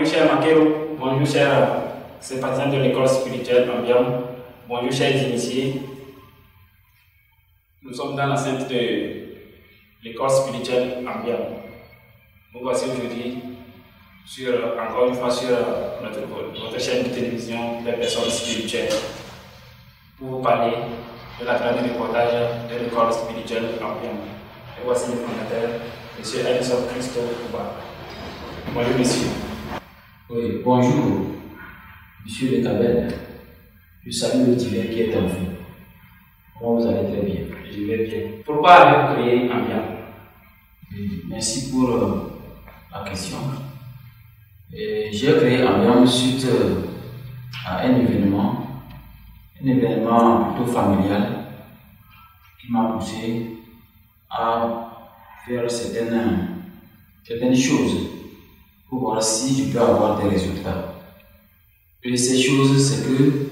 Bonjour cher Makero, bonjour chers sympathisants de l'école spirituelle Ambiam, bonjour chers initiés. Nous sommes dans l'enceinte de l'école spirituelle Ambiam. Nous voici aujourd'hui encore une fois sur votre chaîne de télévision des personnes spirituelles pour vous parler de la grande reportage de l'école spirituelle Ambiam. Et voici le fondateur, M. Edison Christophe Kouba. Bonjour monsieur. Oui, bonjour, monsieur Le Cabel. Je salue le divin qui est en vous. Comment vous allez? Très bien. Je vais bien. Pourquoi avez-vous créé Ambiam? Merci pour la question. J'ai créé Ambiam suite à un événement plutôt familial qui m'a poussé à faire certaines choses pour voir si je peux avoir des résultats. Et ces choses, c'est que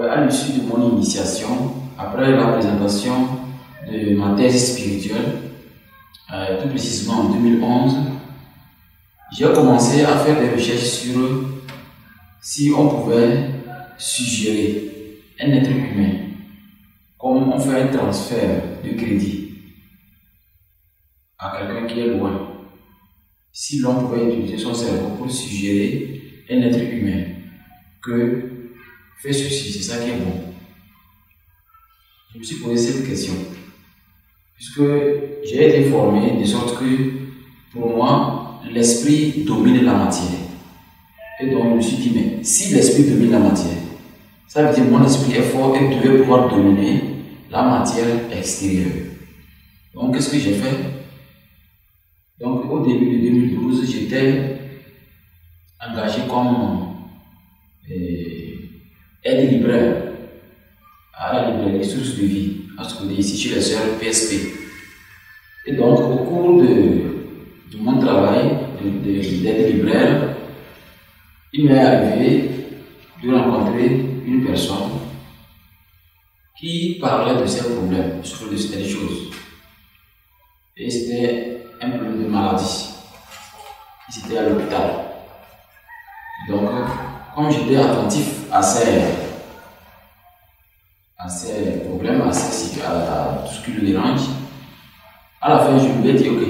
à l'issue de mon initiation, après la présentation de ma thèse spirituelle, tout précisément en 2011, j'ai commencé à faire des recherches sur si on pouvait suggérer un être humain, comme on fait un transfert de crédit à quelqu'un qui est loin. Si l'on pouvait utiliser son cerveau pour suggérer un être humain que fais ceci, c'est ça qui est bon. Je me suis posé cette question, puisque j'ai été formé de sorte que pour moi, l'esprit domine la matière. Et donc je me suis dit, mais si l'esprit domine la matière, ça veut dire que mon esprit est fort et devait pouvoir dominer la matière extérieure. Donc qu'est-ce que j'ai fait? Donc au début de 2012, j'étais engagé comme aide-libraire à la librairie Source de Vie, à ce qu'on dit ici chez les sœurs PSP. Et donc au cours de mon travail d'aide-libraire, il m'est arrivé de rencontrer une personne qui parlait de ses problèmes, sur de certaines choses. Et c'était un problème de maladie. C'était à l'hôpital. Donc, comme j'étais attentif à ces problèmes, à tout ce qui le dérange, à la fin, je me suis dit, ok,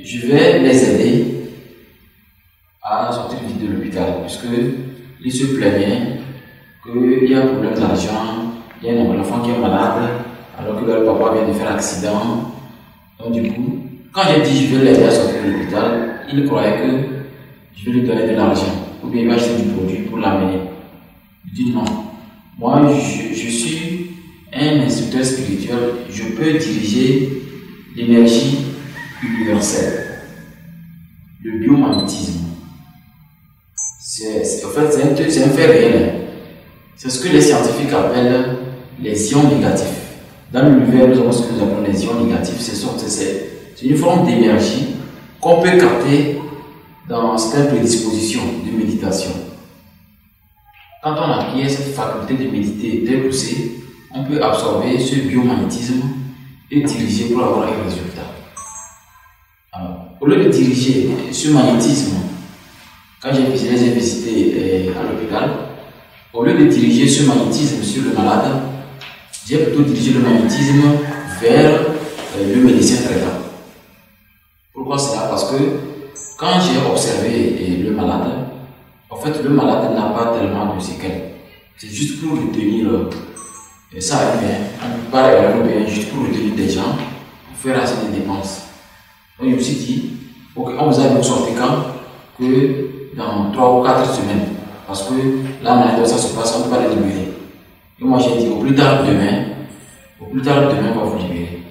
je vais les aider à sortir vite de l'hôpital, puisqu'ils se plaignaient qu'il y a un problème d'argent, il y a un enfant qui est malade, alors que leur papa vient de faire accident. Donc du coup, quand j'ai dit je vais l'aider à sortir de l'hôpital, il croyait que je vais lui donner de l'argent, ou bien il va acheter du produit pour l'amener. Je dis non, moi je suis un instructeur spirituel, je peux diriger l'énergie universelle, le biomagnétisme. En fait, c'est un fait réel. C'est ce que les scientifiques appellent les ions négatifs. Dans l'univers, nous avons ce que nous appelons les ions négatifs. C'est une forme d'énergie qu'on peut capter dans certaines prédispositions de méditation. Quand on acquiert cette faculté de méditer très poussée, on peut absorber ce biomagnétisme et diriger pour avoir un résultat. Alors, au lieu de diriger ce magnétisme, quand j'ai visité à l'hôpital, au lieu de diriger ce magnétisme sur le malade, j'ai plutôt dirigé le magnétisme vers le médecin traitant. Pourquoi cela? Parce que quand j'ai observé le malade, en fait le malade n'a pas tellement de séquelles. C'est juste pour retenir, ça arrive bien, on ne peut pas bien, juste pour retenir des gens, pour faire assez de dépenses. Donc je me suis dit, ok, on vous a dit sortir quand? Que dans 3 ou 4 semaines. Parce que là, maintenant, ça se passe, on ne peut pas les libérer. Et moi, j'ai dit, au plus tard demain, on va vous libérer.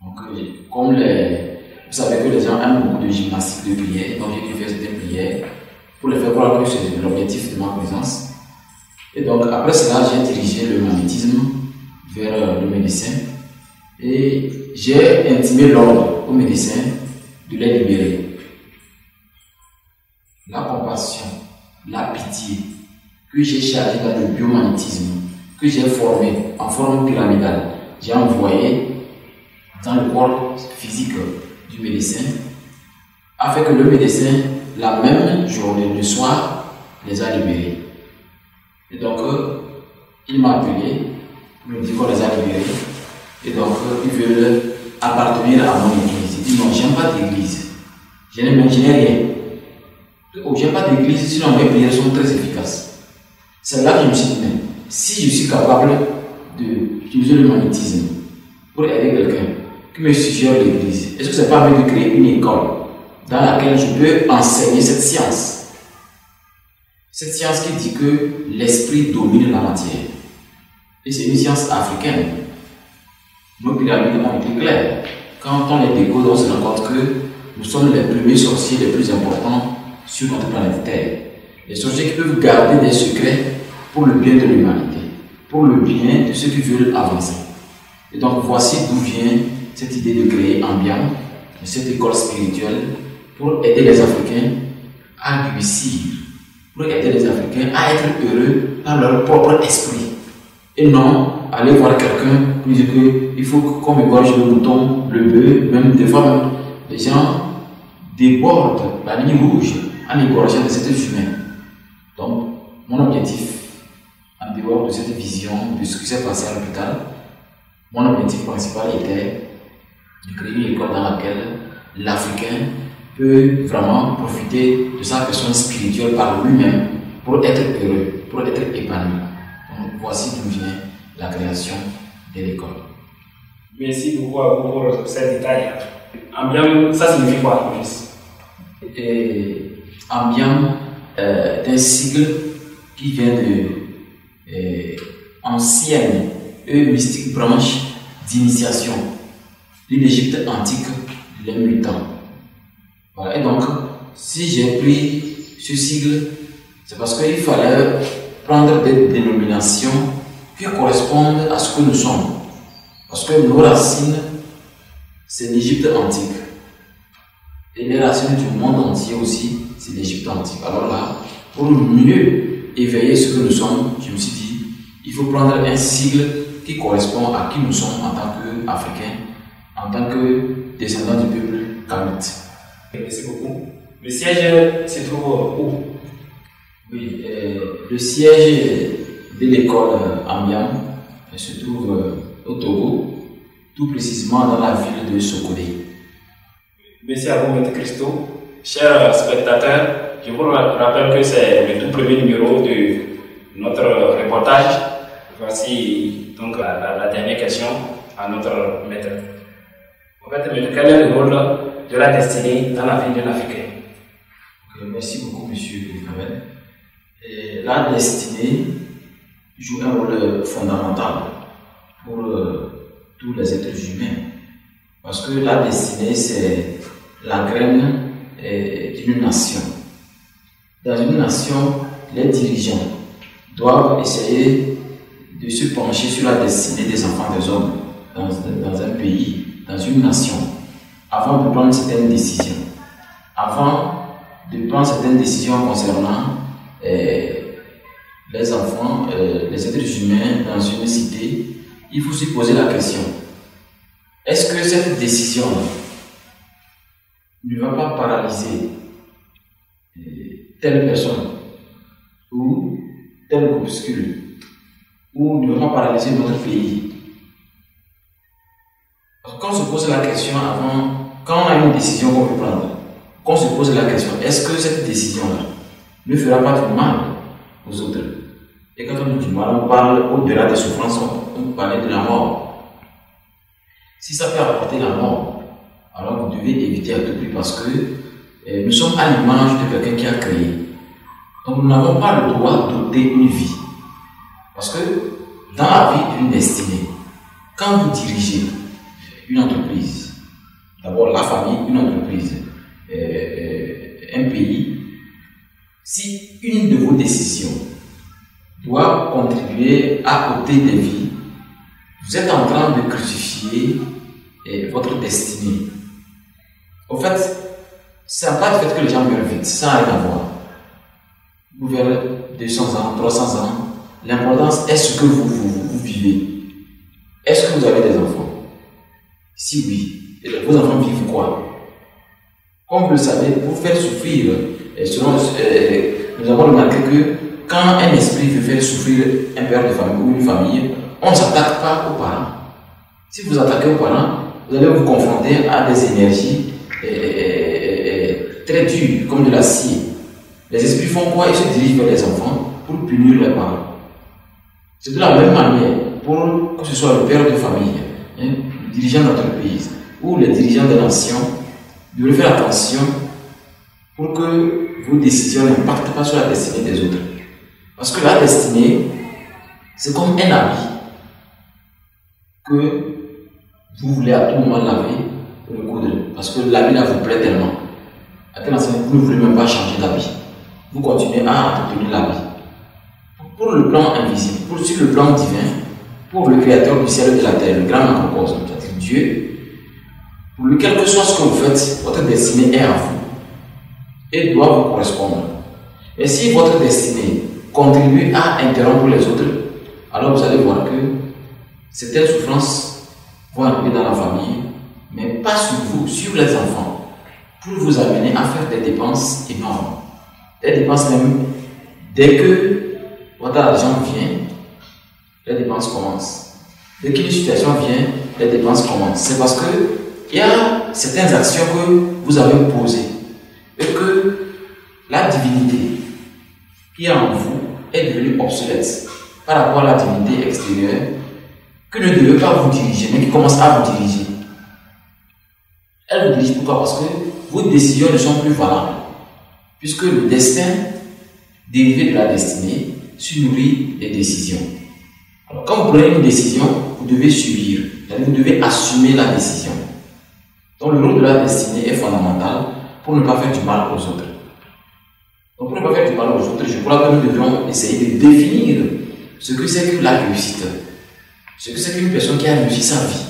Donc, comme vous savez que les gens aiment beaucoup de gymnastique, de prière, donc j'ai dû faire cette prière pour les faire croire que c'est l'objectif de ma présence. Et donc, après cela, j'ai dirigé le magnétisme vers le médecin et j'ai intimé l'ordre au médecin de les libérer. La compassion, la pitié que j'ai chargé dans le biomagnétisme, que j'ai formé en forme pyramidale, j'ai envoyé dans le corps physique du médecin a fait que le médecin, la même journée, le soir, les a libérés. Et donc, il m'a appelé, il me dit qu'on les a libérés. Et donc, ils veulent appartenir à mon église. Il dit non, j'aime pas d'église. Je n'ai rien. Oh, j'aime pas d'église, sinon mes prières sont très efficaces. C'est là que je me suis dit, mais si je suis capable d'utiliser le magnétisme pour aider quelqu'un qui me suggère l'église, est-ce que c'est pas mieux de créer une école dans laquelle je peux enseigner cette science? Cette science qui dit que l'esprit domine la matière. Et c'est une science africaine. Nos pyramides ont été claires. Quand on les décode, on se rend compte que nous sommes les premiers sorciers les plus importants sur notre planète Terre. Les sorciers qui peuvent garder des secrets pour le bien de l'humanité, pour le bien de ceux qui veulent avancer. Et donc voici d'où vient cette idée de créer Ambiam, cette école spirituelle, pour aider les Africains à réussir, pour aider les Africains à être heureux par leur propre esprit. Et non aller voir quelqu'un qui dit qu'il faut qu'on égorge le mouton, le bœuf, même des fois, les gens débordent la ligne rouge en égorgeant des êtres humains. Donc, mon objectif, en dehors de cette vision de ce qui s'est passé à l'hôpital, mon objectif principal était de créer une école dans laquelle l'Africain peut vraiment profiter de sa personne spirituelle par lui-même pour être heureux, pour être épanoui. Donc, voici d'où vient la création de l'école. Merci beaucoup pour ces détails. Ambiam, ça signifie quoi? Ambiam est un sigle qui vient de ancienne mystique branche d'initiation de l'Égypte antique, les mutants. Voilà. Et donc, si j'ai pris ce sigle, c'est parce qu'il fallait prendre des dénominations qui correspondent à ce que nous sommes. Parce que nos racines, c'est l'Égypte antique. Et les racines du monde entier aussi, c'est l'Égypte antique. Alors là, pour mieux éveiller ce que nous sommes, je me suis dit, il faut prendre un sigle qui correspond à qui nous sommes en tant qu'Africains, en tant que descendants du peuple kamite. Merci beaucoup. Le siège se trouve où? Oui, le siège de l'école Ambiam se trouve au Togo, tout précisément dans la ville de Sokodé. Merci à vous, Maître Christo. Chers spectateurs, je vous rappelle que c'est le tout premier numéro de notre reportage. Voici donc la dernière question à notre maître. En fait, quel est le rôle de la destinée dans la vie d'un Africain? Merci beaucoup, monsieur Kamel. La destinée joue un rôle fondamental pour tous les êtres humains. Parce que la destinée, c'est la graine d'une nation. Dans une nation, les dirigeants doivent essayer de se pencher sur la destinée des enfants des hommes dans un pays, dans une nation, avant de prendre certaines décisions. Avant de prendre certaines décisions concernant les enfants, les êtres humains dans une cité, il faut se poser la question: est-ce que cette décision ne va pas paralyser telle personne ou tel groupuscule, ou ne va pas paralyser notre pays? Quand on se pose la question avant, quand on a une décision qu'on veut prendre, qu'on se pose la question: est-ce que cette décision-là ne fera pas du mal aux autres? Et quand on dit du mal, on parle au-delà des souffrances, on parle de la mort. Si ça peut apporter la mort, alors vous devez éviter à tout prix, parce que nous sommes à l'image de quelqu'un qui a créé. Donc nous n'avons pas le droit d'ôter une vie. Parce que dans la vie d'une destinée, quand vous dirigez une entreprise, d'abord la famille, une entreprise, un pays, si une de vos décisions doit contribuer à ôter des vies, vous êtes en train de crucifier votre destinée. En fait, ça n'a pas le fait que les gens meurent vite, ça n'a rien à voir. Vous verrez 200 ans, 300 ans, l'importance est ce que vous vivez. Est-ce que vous avez des enfants? Si oui, vos enfants vivent quoi? Comme vous le savez, pour faire souffrir, nous avons remarqué que quand un esprit veut faire souffrir un père de famille ou une famille, on ne s'attaque pas aux parents. Si vous attaquez aux parents, vous allez vous confronter à des énergies très dures, comme de l'acier. Les esprits font quoi? Ils se dirigent vers les enfants pour punir les parents. C'est de la même manière, pour que ce soit le père de famille, le dirigeant d'entreprise ou les dirigeants de nation, vous devez faire attention pour que vos décisions n'impactent pas sur la destinée des autres. Parce que la destinée, c'est comme un habit que vous voulez à tout moment laver pour le coudre. Parce que l'habit là vous plaît tellement. À tel instant, vous ne voulez même pas changer d'habit. Vous continuez à entretenir l'habit. Pour le plan invisible, sur le plan divin, pour le créateur du ciel et de la terre, le grand macrocosme, c'est-à-dire Dieu, pour lui, quel que soit ce que vous faites, votre destinée est à vous et doit vous correspondre. Et si votre destinée contribue à interrompre les autres, alors vous allez voir que certaines souffrances vont arriver dans la famille, mais pas sur vous, sur les enfants, pour vous amener à faire des dépenses énormes. Des dépenses même, dès que votre argent vient, les dépenses commencent. Dès qu'une situation vient, les dépenses commencent. C'est parce que il y a certaines actions que vous avez posées et que la divinité qui est en vous est devenue obsolète par rapport à la divinité extérieure que ne devait pas vous diriger, mais qui commence à vous diriger. Elle vous dirige pourquoi? Parce que vos décisions ne sont plus valables, puisque le destin dérivé de la destinée se nourrit des décisions. Alors quand vous prenez une décision, vous devez subir, vous devez assumer la décision. Donc le rôle de la destinée est fondamental pour ne pas faire du mal aux autres. Donc pour ne pas faire du mal aux autres, je crois que nous devons essayer de définir ce que c'est que la réussite, ce que c'est qu'une personne qui a réussi sa vie,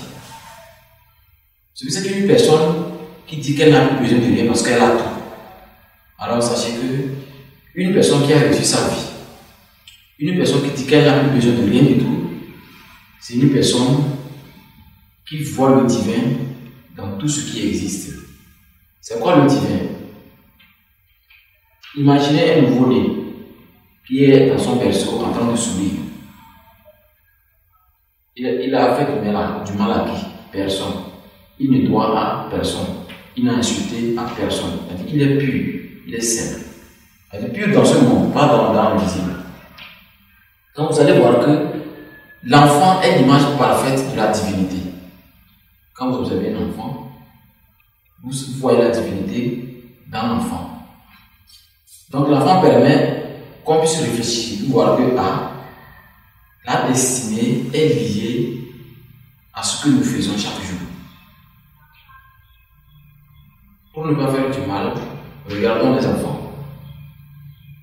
ce que c'est qu'une personne qui dit qu'elle n'a plus besoin de rien parce qu'elle a tout. Alors sachez que une personne qui a réussi sa vie, une personne qui dit qu'elle n'a plus besoin de rien du tout, c'est une personne qui voit le divin dans tout ce qui existe. C'est quoi le divin? Imaginez un nouveau-né qui est dans son berceau en train de sourire. Il a fait du mal à qui? Personne. Il ne doit à personne. Il n'a insulté à personne. Il est pur, il est simple. Il est pur dans ce monde, pas dans l'invisible. Donc vous allez voir que l'enfant est l'image parfaite de la divinité. Quand vous avez un enfant, vous voyez la divinité dans l'enfant. Donc l'enfant permet qu'on puisse réfléchir, voir que la destinée est liée à ce que nous faisons chaque jour. Pour ne pas faire du mal, regardons les enfants.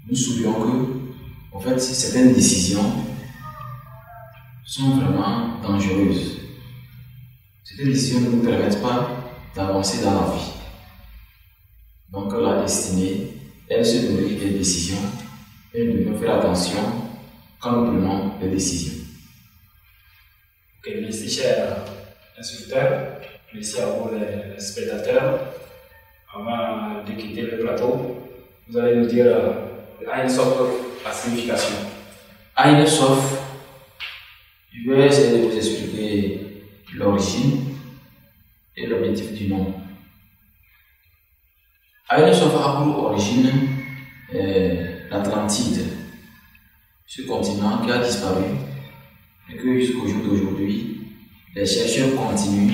Nous soulignons que, en fait, certaines décisions sont vraiment dangereuses. Certaines décisions ne nous permettent pas d'avancer dans la vie. Donc la destinée, elle se nourrit des décisions et nous devons faire attention quand nous prenons des décisions. Ok, merci chers instructeurs, merci à vous les spectateurs. Avant de quitter le plateau, vous allez nous dire Aïn Sof la signification. Aïn Sof, je vais essayer de vous expliquer l'origine et l'objectif du nom. Aïn Sof a pour origine l'Atlantide, ce continent qui a disparu et que jusqu'au jour d'aujourd'hui, les chercheurs continuent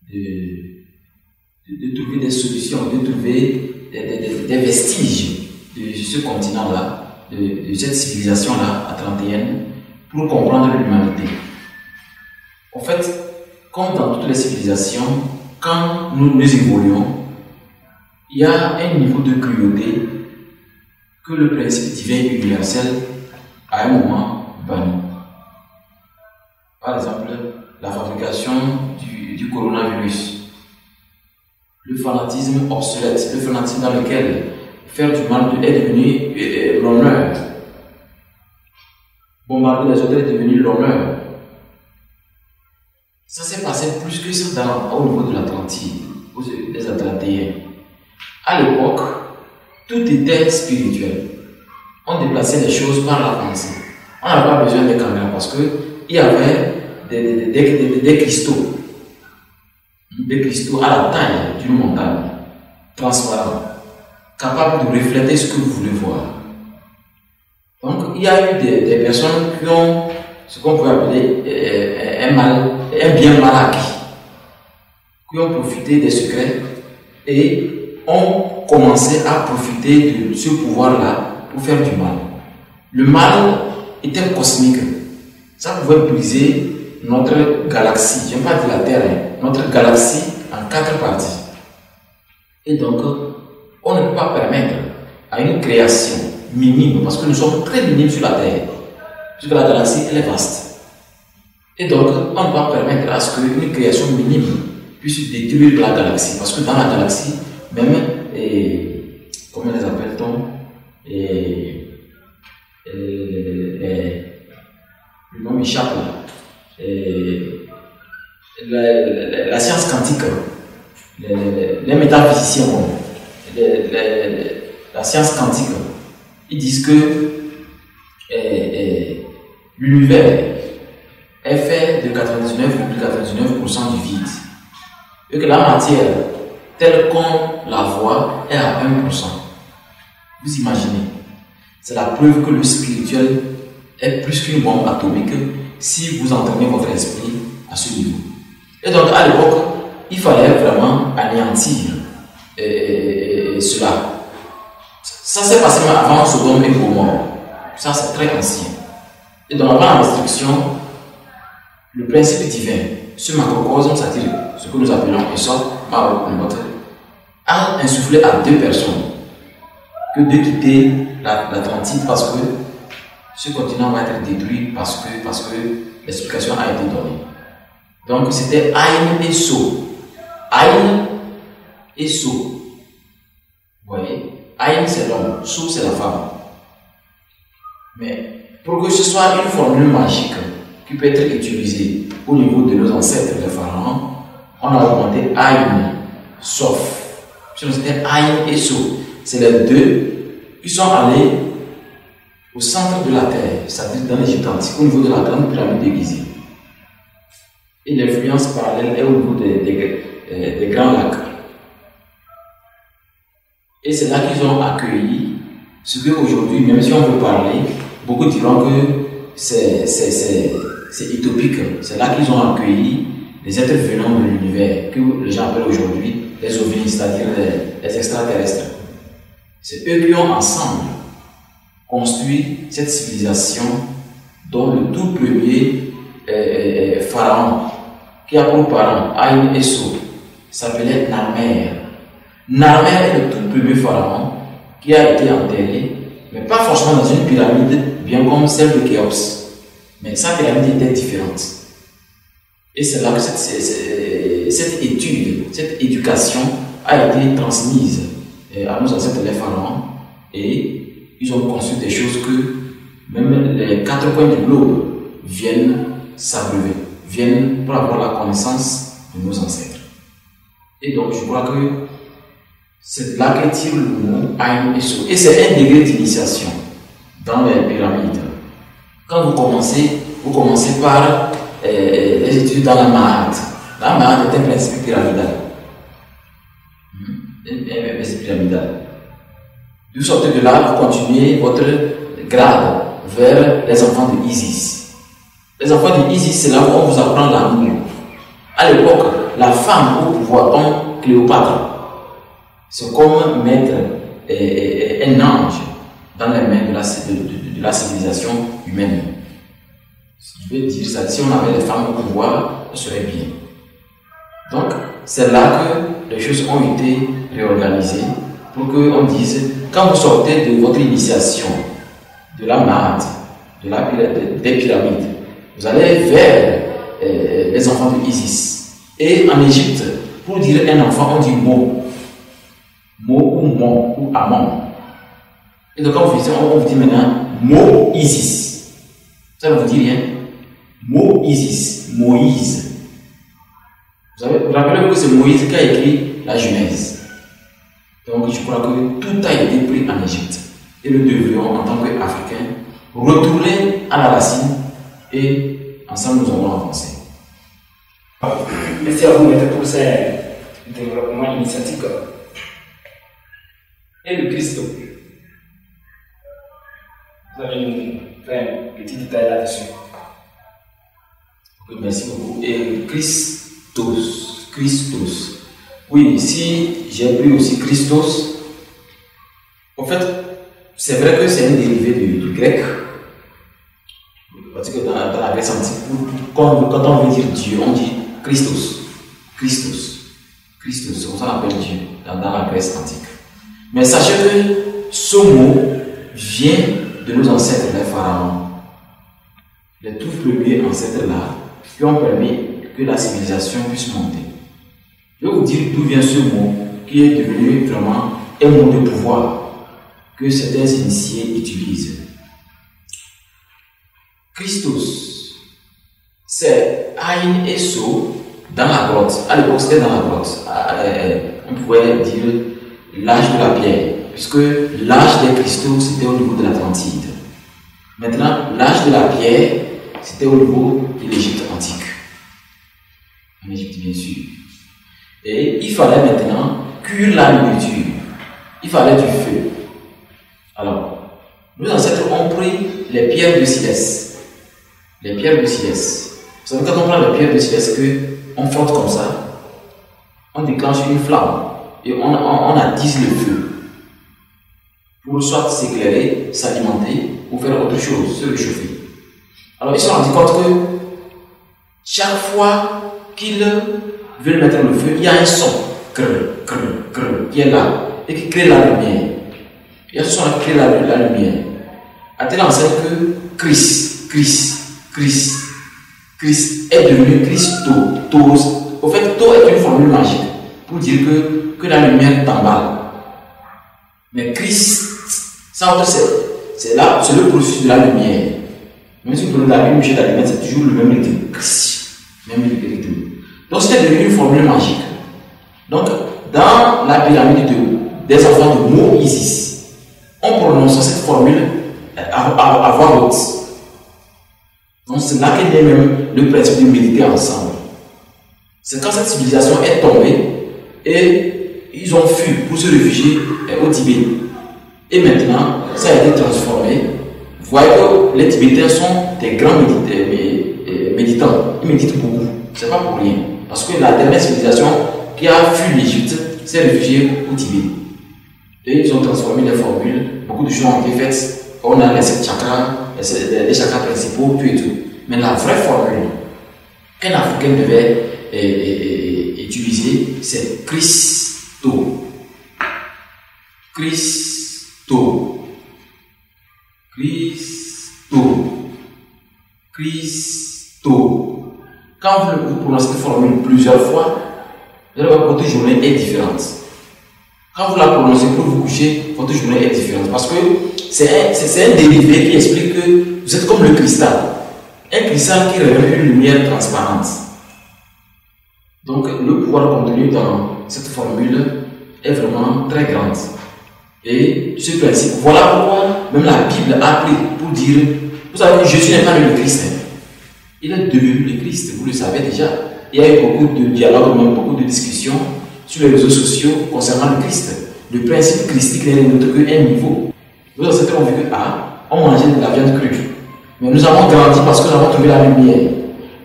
de trouver des solutions, de trouver des vestiges de ce continent-là, de cette civilisation-là atlantéenne, pour comprendre l'humanité. En fait, comme dans toutes les civilisations, quand nous évoluons, il y a un niveau de cruauté que le principe divin universel, à un moment, bannit. Par exemple, la fabrication du coronavirus. Le fanatisme obsolète, le fanatisme dans lequel faire du mal est devenu l'honneur. Bombarder les autres est devenu l'honneur. Ça s'est passé plus que ça au niveau de l'Atlantide. les Atlantéens. À l'époque, tout était spirituel. On déplaçait les choses par la pensée. On n'avait pas besoin des caméras parce qu'il y avait des cristaux. Des cristaux à la taille d'une montagne, transparents, capables de refléter ce que vous voulez voir. Donc, il y a eu des personnes qui ont ce qu'on peut appeler un bien mal acquis, qui ont profité des secrets et ont commencé à profiter de ce pouvoir-là pour faire du mal. Le mal était cosmique. Ça pouvait briser notre galaxie, je n'aime pas dire la Terre, notre galaxie en 4 parties. Et donc, on ne peut pas permettre à une création minime, parce que nous sommes très minimes sur la Terre, puisque la galaxie elle est vaste. Et donc, on ne peut pas permettre à ce qu'une création minime puisse détruire la galaxie, parce que dans la galaxie, même, comment les appelle-t-on, le nom m'échappe là, la science quantique, les métaphysiciens, la science quantique, ils disent que l'univers est fait de 99,99% du vide et que la matière telle qu'on la voit est à 1%. Vous imaginez? C'est la preuve que le spirituel est plus qu'une bombe atomique si vous entraînez votre esprit à ce niveau. Et donc à l'époque, il fallait vraiment anéantir cela. Ça s'est passé avant Sodome et Gomorrhe. Ça c'est très ancien. Et donc avant la destruction, le principe divin, ce macrocosme satirique, ce que nous appelons Aesop, a insufflé à 2 personnes que de quitter l'Atlantide parce que ce continent va être détruit parce que l'explication a été donnée. Donc c'était Aïn et So. Aïn et So. Vous voyez, Aïn c'est l'homme, So c'est la femme. Mais pour que ce soit une formule magique qui peut être utilisée au niveau de nos ancêtres, les pharaons, on a augmenté Aïn, sauf. C'était Aïn et So. C'est les deux qui sont allés au centre de la terre, c'est-à-dire dans l'Égypte antique, au niveau de la grande pyramide de Gizeh. Et l'influence parallèle est au niveau des grands lacs. Et c'est là qu'ils ont accueilli ce qu'aujourd'hui, même si on veut parler, beaucoup diront que c'est utopique. C'est là qu'ils ont accueilli les êtres venant de l'univers, que les gens appellent aujourd'hui les ovnis, c'est-à-dire les extraterrestres. C'est eux qui ont ensemble construit cette civilisation dont le tout premier pharaon, qui a pour parent Aïn et So, s'appelait Narmer. Narmer est le tout premier pharaon qui a été enterré, mais pas forcément dans une pyramide bien comme celle de Khéops, mais sa pyramide était différente. Et c'est là que cette étude, cette éducation a été transmise à nos ancêtres les pharaons, et ils ont construit des choses que même les 4 coins du globe viennent s'abreuver, viennent pour avoir la connaissance de nos ancêtres. Et donc je crois que c'est là que tire le mot Aïn et So. Et c'est un degré d'initiation dans les pyramides. Quand vous commencez par les études dans la Mahat. La Mahat est un principe pyramidal. Un principe pyramidal. De sorte que là, vous continuez votre grade vers les enfants de Isis. Les enfants de Isis, c'est là où on vous apprend l'amour. À l'époque, la femme au pouvoir, comme Cléopâtre, c'est comme mettre un ange dans les mains de la civilisation humaine. Je veux dire ça, si on avait les femmes au pouvoir, ce serait bien. Donc, c'est là que les choses ont été réorganisées pour qu'on dise, quand vous sortez de votre initiation, de la Mahat, des pyramides, vous allez vers les enfants de Isis. Et en Égypte, pour dire un enfant, on dit Mo. Mo ou Mon ou Amon. Et donc, quand on vous dit maintenant Mo Isis. Ça ne vous dit rien. Mo Isis, Moïse. Vous rappelez que c'est Moïse qui a écrit la Genèse. Donc je crois que tout a été pris en Égypte. Et nous devrions, en tant qu'Africains, retourner à la racine et ensemble nous allons avancer. Merci à vous, Maître, pour ces développements initiatiques. Et le Christ, vous allez nous faire un petit détail là-dessus. Okay, merci beaucoup. Et Christos. Oui, si j'ai pris aussi Christos, en fait, c'est vrai que c'est un dérivé du grec. Parce que dans la Grèce antique, quand on veut dire Dieu, on dit Christos. C'est comme ça qu'on appelle Dieu dans la Grèce antique. Mais sachez que ce mot vient de nos ancêtres, les pharaons. Les tout premiers ancêtres là, qui ont permis que la civilisation puisse monter. Je vais vous dire d'où vient ce mot qui est devenu vraiment un mot de pouvoir que certains initiés utilisent. Christos, c'est Aïn et So dans la grotte. À l'époque, c'était dans la grotte. On pouvait dire l'âge de la pierre, puisque l'âge des cristaux, c'était au niveau de l'Atlantide. Maintenant, l'âge de la pierre, c'était au niveau de l'Égypte antique. En Égypte, bien sûr. Et il fallait maintenant cuire la nourriture. Il fallait du feu. Alors, nos ancêtres ont pris les pierres de Silès. Les pierres de Silès. Vous savez, quand on prend les pierres de Silès, on frotte comme ça, on déclenche une flamme et on attise le feu pour soit s'éclairer, s'alimenter ou faire autre chose, se réchauffer. Alors, ils se sont rendus compte que chaque fois qu'ils veulent mettre le feu, il y a un son qui est là et qui crée la lumière. Il y a ce son qui crée la lumière. À telle enseigne que Christ est devenu Christos. Au fait, To est une formule magique pour dire que la lumière t'emballe. Mais Christ, ça c'est là, c'est le processus de la lumière. Même si vous prenez la lumière, c'est toujours le même rythme. Christ, même rythme. Donc c'était devenu une formule magique. Donc, dans la pyramide des enfants de Moïse, on prononçait cette formule à voix haute. Donc c'est là qu'il y a même le principe de méditer ensemble. C'est quand cette civilisation est tombée et ils ont fui pour se réfugier au Tibet. Et maintenant, ça a été transformé. Vous voyez que les Tibétains sont des grands méditants. Ils méditent beaucoup. C'est pas pour rien. Parce que la dernière civilisation qui a fui l'Égypte s'est réfugiée au Tibet. Et ils ont transformé les formules. Beaucoup de choses ont été faites. On a les 7 chakras, les chakras principaux, tout et tout. Mais la vraie formule qu'un Africain devait utiliser, c'est Christo. Quand vous prononcez cette formule plusieurs fois, votre journée est différente. Quand vous la prononcez pour vous coucher, votre journée est différente. Parce que c'est un dérivé qui explique que vous êtes comme le cristal. Un cristal qui révèle une lumière transparente. Donc le pouvoir contenu dans cette formule est vraiment très grand. Et ce principe, voilà pourquoi même la Bible a appris pour dire, vous savez que Jésus n'est pas le Christ. Il est devenu le Christ, vous le savez déjà. Il y a eu beaucoup de dialogues, même beaucoup de discussions sur les réseaux sociaux concernant le Christ. Le principe christique n'est rien d'autre qu'un niveau. Nos ancêtres ont vu que on mangeait de la viande crue. Mais nous avons grandi parce que nous avons trouvé la lumière.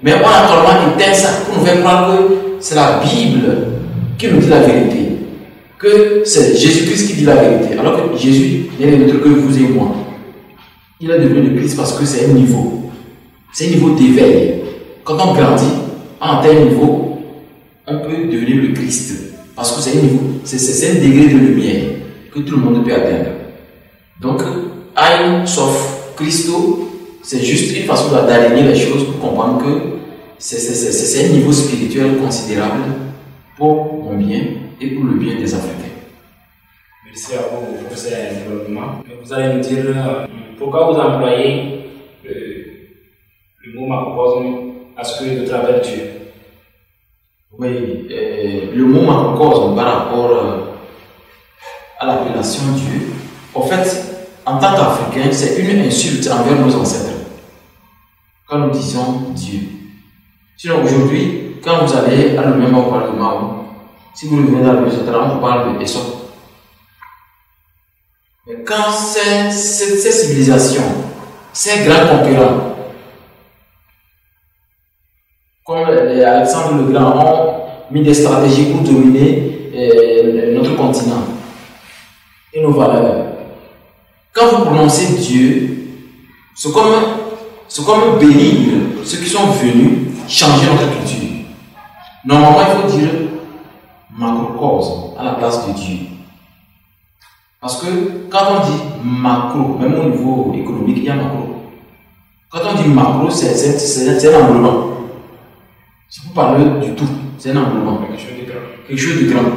Mais on a totalement éteint ça pour nous faire croire que c'est la Bible qui nous dit la vérité. Que c'est Jésus-Christ qui dit la vérité. Alors que Jésus n'est rien d'autre que vous et moi. Il est devenu le Christ parce que c'est un niveau. C'est un niveau d'éveil. Quand on grandit, on atteint un niveau, on peut devenir le Christ. Parce que c'est un niveau, c'est un degré de lumière que tout le monde peut atteindre. Donc, Aïn sauf Christo, c'est juste une façon d'aligner les choses pour comprendre que c'est un niveau spirituel considérable pour mon bien et pour le bien des Africains. Merci à vous pour ces développements. Vous allez me dire pourquoi vous employez le mot macrocosme à ce que de travers Dieu. Oui, le mot macrocosme par rapport à l'appellation Dieu, en fait, en tant qu'Africain, c'est une insulte envers nos ancêtres. Quand nous disons Dieu. Sinon, aujourd'hui, quand vous allez à le même parlement, si vous revenez dans le Mésopotamie, on vous parle de Ésope. Mais quand ces civilisations, ces grands conquérants, comme Alexandre le Grand, ont mis des stratégies pour dominer notre continent et nos valeurs. Quand vous prononcez Dieu, c'est comme bénir ceux qui sont venus changer notre culture. Normalement, il faut dire macrocosme à la place de Dieu. Parce que quand on dit macro, même au niveau économique, il y a macro. Quand on dit macro, c'est un enveloppement. C'est pour parler du tout, c'est un enveloppement. Quelque chose de grand.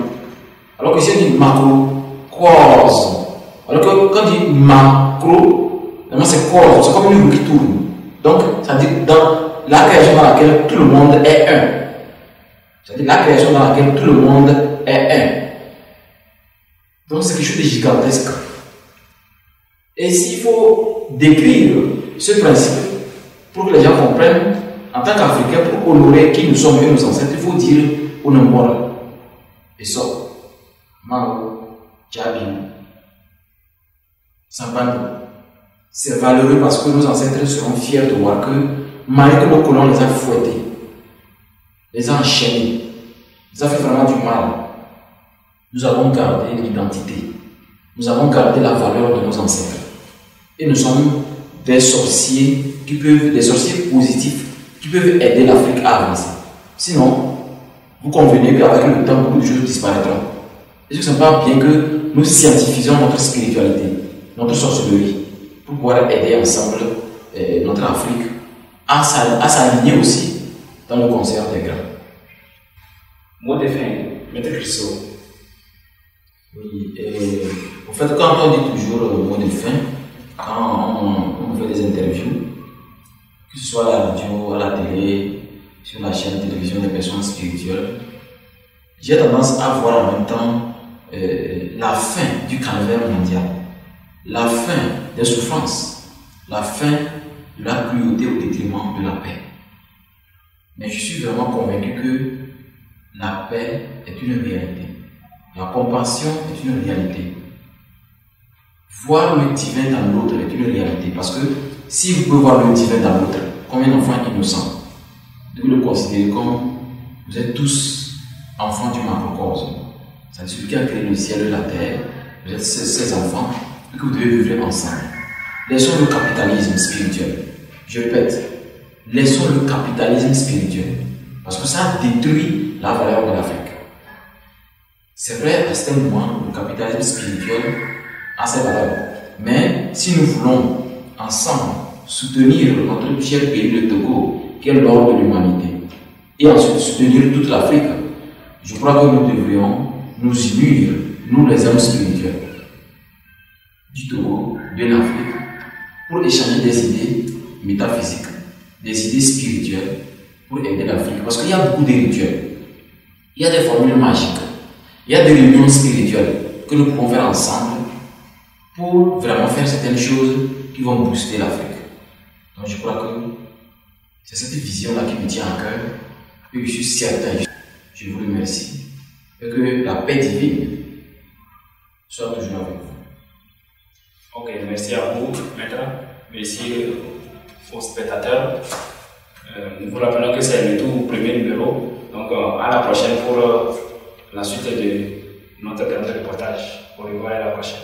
Alors que si on dit macrocosme, alors que quand on dit macro, c'est cosme, c'est comme une roue qui tourne. Donc, ça dit dans la création dans laquelle tout le monde est un. C'est-à-dire la création dans laquelle tout le monde est un. Donc c'est quelque chose de gigantesque. Et s'il faut décrire ce principe pour que les gens comprennent, en tant qu'Africains, pour honorer qui nous sommes et nos ancêtres, il faut dire Onomora, Eso, Mao, Djabi, Sambando. C'est valeureux parce que nos ancêtres seront fiers de voir que, malgré que nos colons les a fouettés, les a enchaînés, les a fait vraiment du mal, nous avons gardé l'identité, nous avons gardé la valeur de nos ancêtres. Et nous sommes des sorciers des sorciers positifs qui peuvent aider l'Afrique à avancer. Sinon, vous convenez qu'avec le temps, beaucoup de choses disparaîtront. Est-ce que ce n'est pas bien que nous scientifisons notre spiritualité, notre sorcellerie, pour pouvoir aider ensemble notre Afrique à s'aligner aussi dans le concert des grands? Mot de fin, Maître Christo. Oui, en fait, quand on dit toujours le mot de fin, quand on fait des interviews, que ce soit à la radio, à la télé, sur la chaîne de télévision des personnes spirituelles, j'ai tendance à voir en même temps la fin du calvaire mondial, la fin des souffrances, la fin de la cruauté au détriment de la paix. Mais je suis vraiment convaincu que la paix est une réalité. La compassion est une réalité. Voir le divin dans l'autre est une réalité. Parce que si vous pouvez voir le divin dans l'autre, comme un enfant innocent, vous devez le considérer comme vous êtes tous enfants du macrocosme. C'est celui qui a créé le ciel et la terre. Vous êtes ces enfants et que vous devez vivre ensemble. Laissons le capitalisme spirituel. Je répète, laissons le capitalisme spirituel. Parce que ça détruit la valeur de l'Afrique. C'est vrai, à certains moments, le capitalisme spirituel a ses valeurs. Mais si nous voulons ensemble soutenir notre cher pays, le Togo, qui est l'ordre de l'humanité, et ensuite soutenir toute l'Afrique, je crois que nous devrions nous unir, nous les hommes spirituels du Togo, de l'Afrique, pour échanger des idées métaphysiques, des idées spirituelles, pour aider l'Afrique. Parce qu'il y a beaucoup de rituels, il y a des formules magiques, il y a des réunions spirituelles que nous pouvons faire ensemble pour vraiment faire certaines choses qui vont booster l'Afrique. Donc je crois que c'est cette vision-là qui me tient à cœur et je suis certain, je vous remercie, et que la paix divine soit toujours avec vous. Ok, merci à vous, maître. Merci aux spectateurs. Nous vous rappelons que c'est le tout premier numéro. Donc à la prochaine pour la suite de notre grand reportage. Au revoir à la prochaine.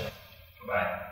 Bye.